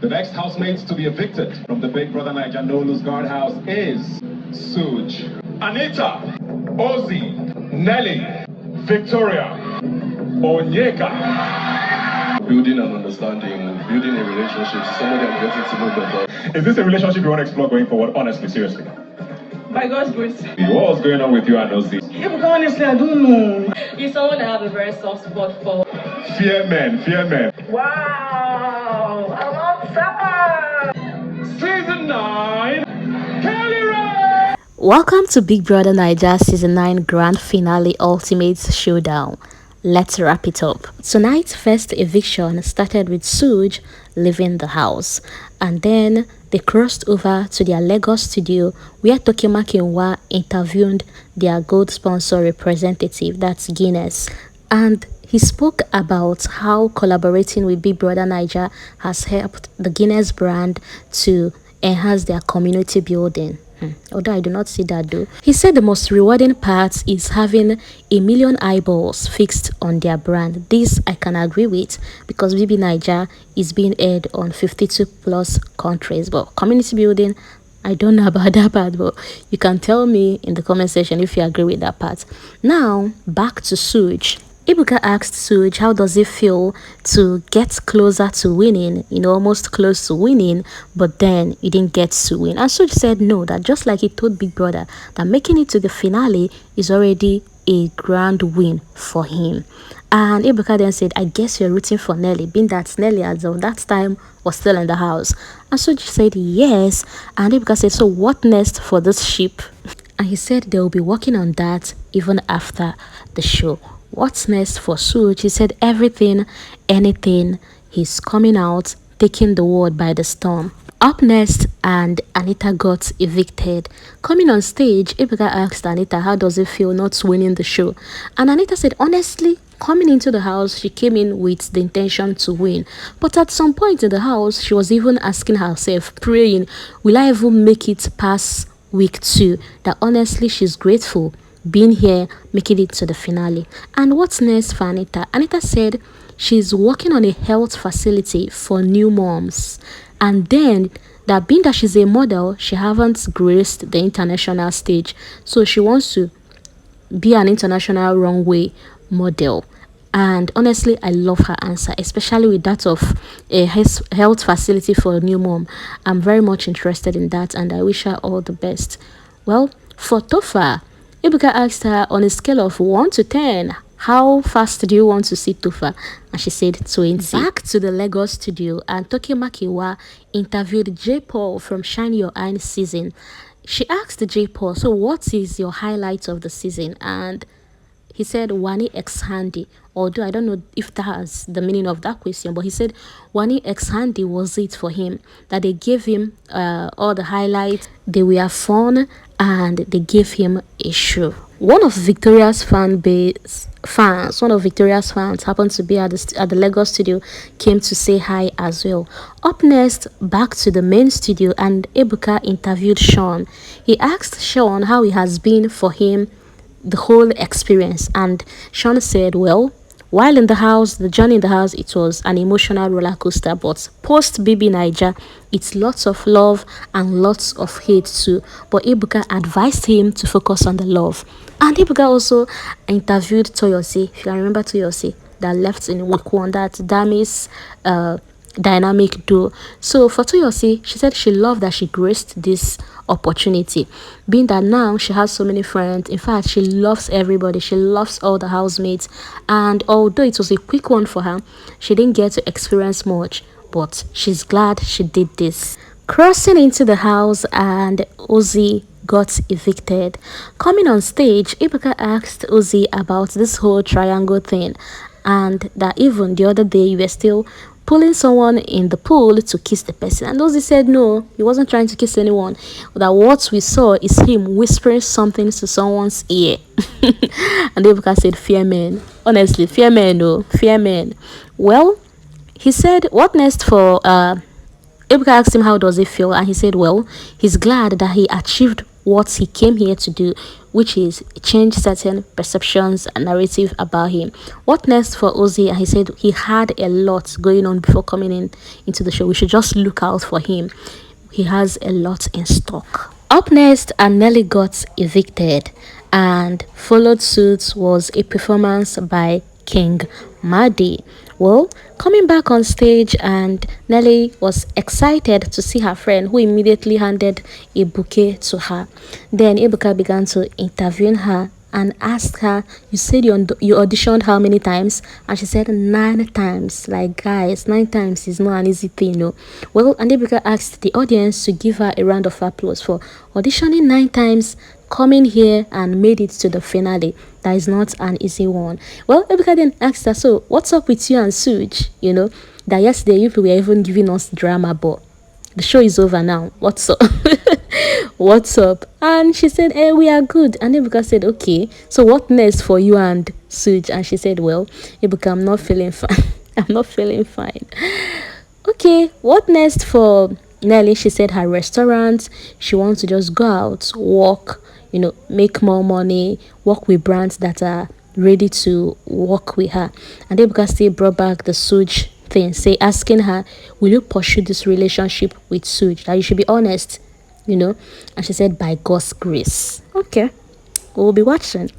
The next housemates to be evicted from the Big Brother Naija Nolu's guardhouse is Suge, Anita, Ozee, Nelly, Victoria, Onyeka. Building an understanding, building a relationship, somebody I'm getting to know better. Is this a relationship you want to explore going forward? Honestly, seriously. By God's grace. What's going on with you and Ozee? Yeah, but honestly, I don't know. He's someone I have a very soft spot for. Fear men, fear men. Wow! I love that! Season 9, Kellyrae! Welcome to Big Brother Naija Season 9 Grand Finale Ultimate Showdown. Let's wrap it up. Tonight's first eviction started with Suge leaving the house, and then they crossed over to their Lagos studio where Onyeka interviewed their gold sponsor representative, that's Guinness, and he spoke about how collaborating with Big Brother Naija has helped the Guinness brand to enhance their community building. Although I do not see that though. He said the most rewarding part is having 1 million eyeballs fixed on their brand. This I can agree with because BB Naija is being aired on 52 plus countries. But community building, I don't know about that part, but you can tell me in the comment section if you agree with that part. Now back to Suge. Ebuka asked Suge how does it feel to get closer to winning, almost close to winning, but then you didn't get to win. And Suge said no, that just like he told Big Brother, that making it to the finale is already a grand win for him. And Ebuka then said, I guess you're rooting for Nelly, being that Nelly as of that time was still in the house. And Suge said yes. And Ebuka said, so what next for this ship? And he said they'll be working on that even after the show. What's next for Suge? He said everything, anything. He's coming out, taking the world by the storm. Up next, and Anita got evicted. Coming on stage, Ebuka asked Anita how does it feel not winning the show. And Anita said honestly, coming into the house, she came in with the intention to win. But at some point in the house, she was even asking herself, praying, will I even make it past week 2? That honestly, she's grateful being here, making it to the finale. And what's next for Anita? Anita said she's working on a health facility for new moms, and then that being that she's a model, she haven't graced the international stage, so she wants to be an international runway model. And honestly, I love her answer, especially with that of a health facility for a new mom. I'm very much interested in that, and I wish her all the best. Well, for Tofa, Ebuka asked her on a scale of 1 to 10, how fast do you want to see Tofa? And she said 20. Back to the Lagos studio, and Onyeka interviewed J. Paul from Shine Your Eyes season. She asked J. Paul, so what is your highlight of the season? And he said Wanni X Handy. Although I don't know if that's the meaning of that question, but he said Wanni X Handy was it for him. That they gave him all the highlights. They were fun and they gave him a show. One of Victoria's fans happened to be at the Lagos studio, came to say hi as well. Up next, back to the main studio, and Ebuka interviewed Sean. He asked Sean how it has been for him, the whole experience, and Sean said, well, while in the house, the journey in the house, it was an emotional roller coaster, but post BB Naija, it's lots of love and lots of hate too. But Ebuka advised him to focus on the love. And Ebuka also interviewed Toyosi, if you can remember Toyosi, that left in week 1, that Dami's dynamic duo. So for Toyosi, she said she loved that she graced this opportunity, being that now she has so many friends. In fact, she loves everybody. She loves all the housemates, and although it was a quick one for her, she didn't get to experience much, but she's glad she did this. Crossing into the house, and Ozee got evicted. Coming on stage, Ebuka asked Ozee about this whole triangle thing, and that even the other day you were still pulling someone in the pool to kiss the person. And Ozee said no, he wasn't trying to kiss anyone. That what we saw is him whispering something to someone's ear. And Ebuka said, fear men. Honestly, fear men, no, fear men. Well, he said, what next for Ebuka asked him how does it feel, and he said, well, he's glad that he achieved what he came here to do, which is change certain perceptions and narrative about him. What next for Ozee? And he said he had a lot going on before coming into the show. We should just look out for him. He has a lot in stock. Up next, Nelly got evicted, and followed suit was a performance by King Madi. Well, coming back on stage, and Nelly was excited to see her friend, who immediately handed a bouquet to her. Then Ebuka began to interview her and asked her, you said you auditioned how many times? And she said 9 times. Like, guys, 9 times is not an easy thing, no. Well, and Ebuka asked the audience to give her a round of applause for auditioning 9 times, coming here and made it to the finale. That is not an easy one. Well, Ebuka then asked her, so what's up with you and Suj? You know, that yesterday you were even giving us drama, but the show is over now. What's up? What's up? And she said, hey, we are good. And Ebuka said, okay, so what next for you and Suj? And she said, well, Ebuka, I'm not feeling fine. I'm not feeling fine. Okay, what next for Nelly? She said her restaurant. She wants to just go out, walk, you know, make more money, work with brands that are ready to work with her. And Ebuka still brought back the Suj thing, asking her, will you pursue this relationship with Suj? That you should be honest, you know. And she said, by God's grace. Okay, we'll be watching.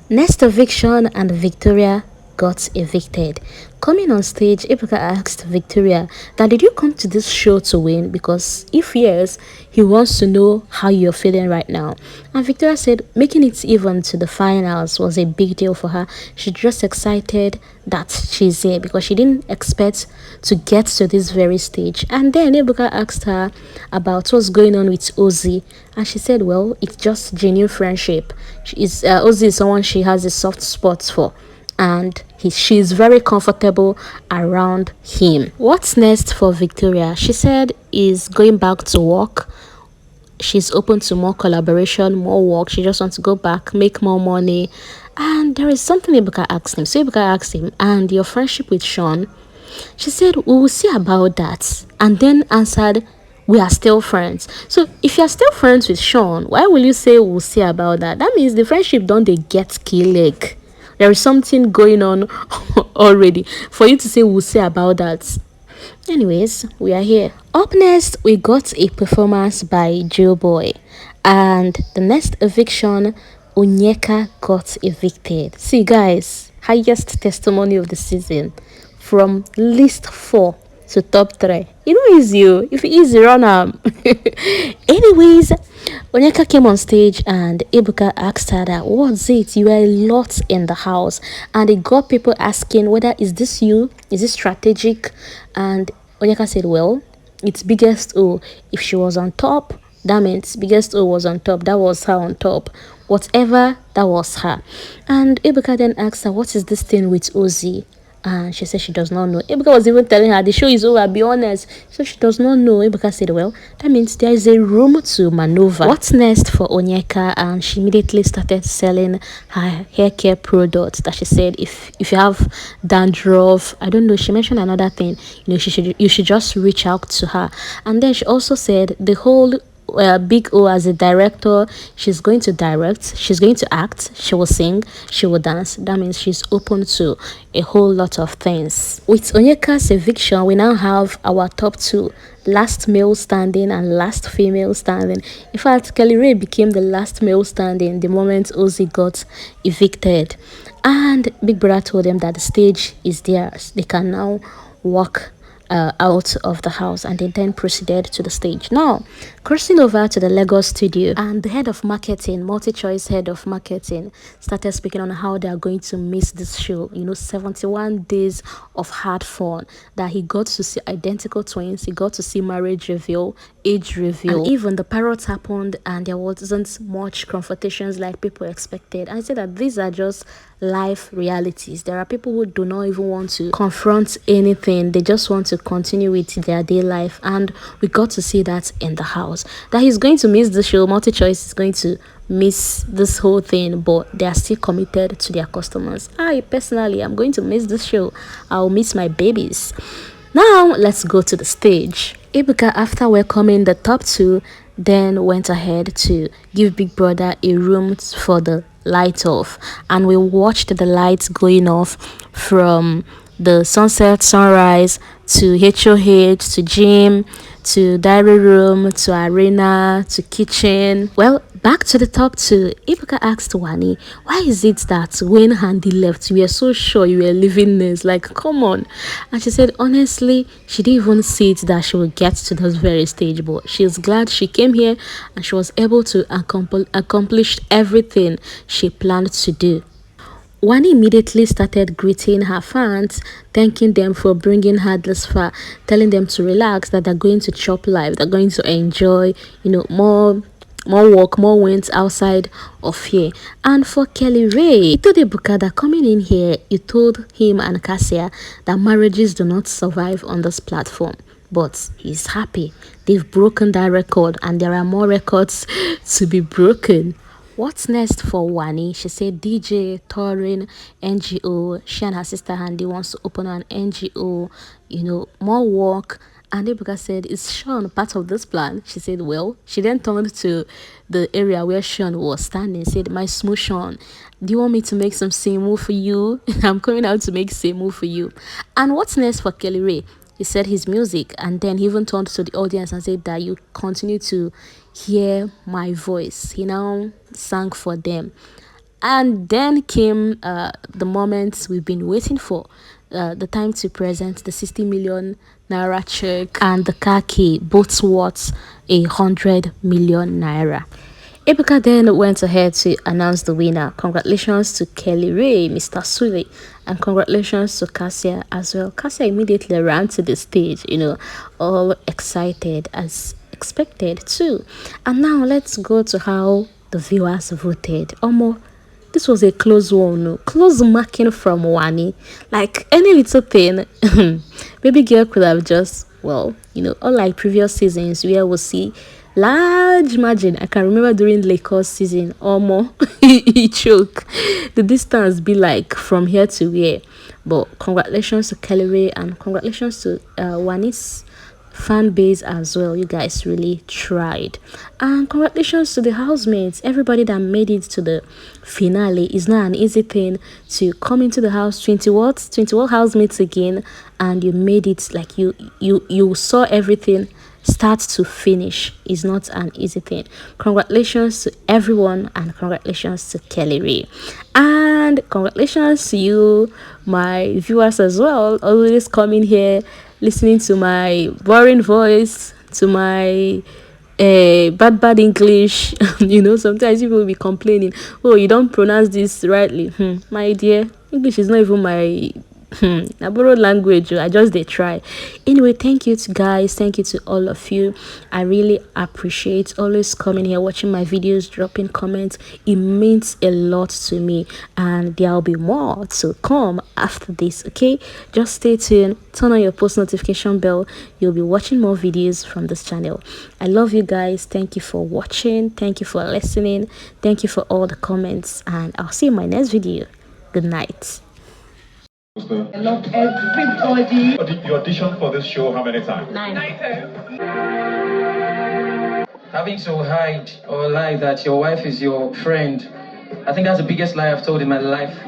Next eviction, and Victoria got evicted. Coming on stage, Ebuka asked Victoria that, did you come to this show to win? Because if yes, he wants to know how you're feeling right now. And Victoria said making it even to the finals was a big deal for her. She's just excited that she's here because she didn't expect to get to this very stage. And then Ebuka asked her about what's going on with Ozee, and she said, well, it's just genuine friendship. Ozee is someone she has a soft spot for, and she's very comfortable around him. What's next for Victoria? She said is going back to work. She's open to more collaboration, more work. She just wants to go back, make more money. And there is something Ebuka asked him. So Ebuka asked him, and your friendship with Sean? She said, we will see about that. And then answered, we are still friends. So if you're still friends with Sean, why will you say we'll see about that? That means the friendship don't they get kill leg. There is something going on already for you to say we'll say about that. Anyways, we are here. Up next, we got a performance by Joe Boy. And the next eviction, Onyeka got evicted. See guys, highest testimony of the season. From list 4 to top 3. You know it's you. If it is, run am. Anyways, Onyeka came on stage and Ebuka asked her that, what's it? You were a lot in the house. And it got people asking whether is this you? Is it strategic? And Onyeka said, well, it's biggest O. If she was on top, that means biggest O was on top. That was her on top. Whatever, that was her. And Ebuka then asked her, what is this thing with Ozee? And she said she does not know. Ebuka was even telling her the show is over, be honest. So she does not know. Ebuka said, well, that means there is a room to maneuver. What's next for Onyeka? And she immediately started selling her hair care products that she said if you have dandruff, I don't know, she mentioned another thing, you know, you should just reach out to her. And then she also said the whole Big O as a director, she's going to direct, she's going to act, she will sing, she will dance. That means she's open to a whole lot of things. With Onyeka's eviction, we now have our top 2, last male standing and last female standing. In fact, Kellyrae became the last male standing the moment Ozee got evicted, and Big Brother told them that the stage is theirs. They can now walk out of the house, and they then proceeded to the stage. Now, crossing over to the Lagos studio, and the head of marketing, multi-choice head of marketing, started speaking on how they are going to miss this show. You know, 71 days of hard fun, that he got to see identical twins, he got to see marriage reveal, age reveal, and even the parrots happened, and there wasn't much confrontations like people expected. I said that these are just life realities. There are people who do not even want to confront anything, they just want to continue with their day life, and we got to see that in the house. That he's going to miss the show, multi-choice is going to miss this whole thing, but they are still committed to their customers. I personally am going to miss this show. I'll miss my babies. Now let's go to the stage. Ebuka, after welcoming the top 2, then went ahead to give Big Brother a room for the light off, and we watched the lights going off from the sunset, sunrise, to HOH, to gym, to diary room, to arena, to kitchen. Well, back to the top two. Ibuka asked Wanni, why is it that when Handy left, you were so sure you were leaving this? Like, come on. And she said, honestly, she didn't even see it that she would get to this very stage, but she's glad she came here and she was able to accomplish everything she planned to do. Wanni immediately started greeting her fans, thanking them for bringing her this far, telling them to relax, that they're going to chop life, they're going to enjoy, more work, more wins outside of here. And for Kellyrae, he told Ebuka that coming in here, you told him and Cassia that marriages do not survive on this platform. But he's happy. They've broken that record and there are more records to be broken. What's next for Wanni? She said DJ, touring, NGO. She and her sister Handy wants to open an NGO, more work. And Ebuka said, is Sean part of this plan? She said, well, she then turned to the area where Sean was standing, said, my smooth Sean, do you want me to make some same move for you? I'm coming out to make same move for you. And what's next for Kellyrae? He said his music, and then he even turned to the audience and said that you continue to hear my voice. He now sang for them. And then came the moments we've been waiting for. The time to present the 60 million naira check and the car key, both worth 100 million naira. Ebuka then went ahead to announce the winner. Congratulations to Kellyrae, Mr. Sule, and congratulations to Cassia as well. Cassia immediately ran to the stage, all excited as expected too. And now let's go to how the viewers voted. This was a close one, no? Close marking from Wanni. Like any little thing, baby girl could have just, unlike previous seasons where we'll see large margin. I can remember during Lakers season, he choke. The distance be like from here to here. But congratulations to Kellyrae and congratulations to Wanni's fan base as well. You guys really tried. And congratulations to the housemates, everybody that made it to the finale. Is not an easy thing to come into the house, 21 housemates again, and you made it. Like you saw everything start to finish. Is not an easy thing. Congratulations to everyone and congratulations to Kellyrae, and congratulations to you, my viewers, as well, always coming here listening to my boring voice, to my bad English. Sometimes people will be complaining, oh, you don't pronounce this rightly. My dear, English is not even my a borrowed language. I just they try. Anyway, thank you to guys, thank you to all of you. I really appreciate always coming here, watching my videos, dropping comments. It means a lot to me, and there'll be more to come after this. Okay, just stay tuned, turn on your post notification bell. You'll be watching more videos from this channel. I love you guys. Thank you for watching, thank you for listening, thank you for all the comments, and I'll see you in my next video. Good night. I love everybody. You auditioned for this show how many times? 9. Having to hide or lie that your wife is your friend, I think that's the biggest lie I've told in my life.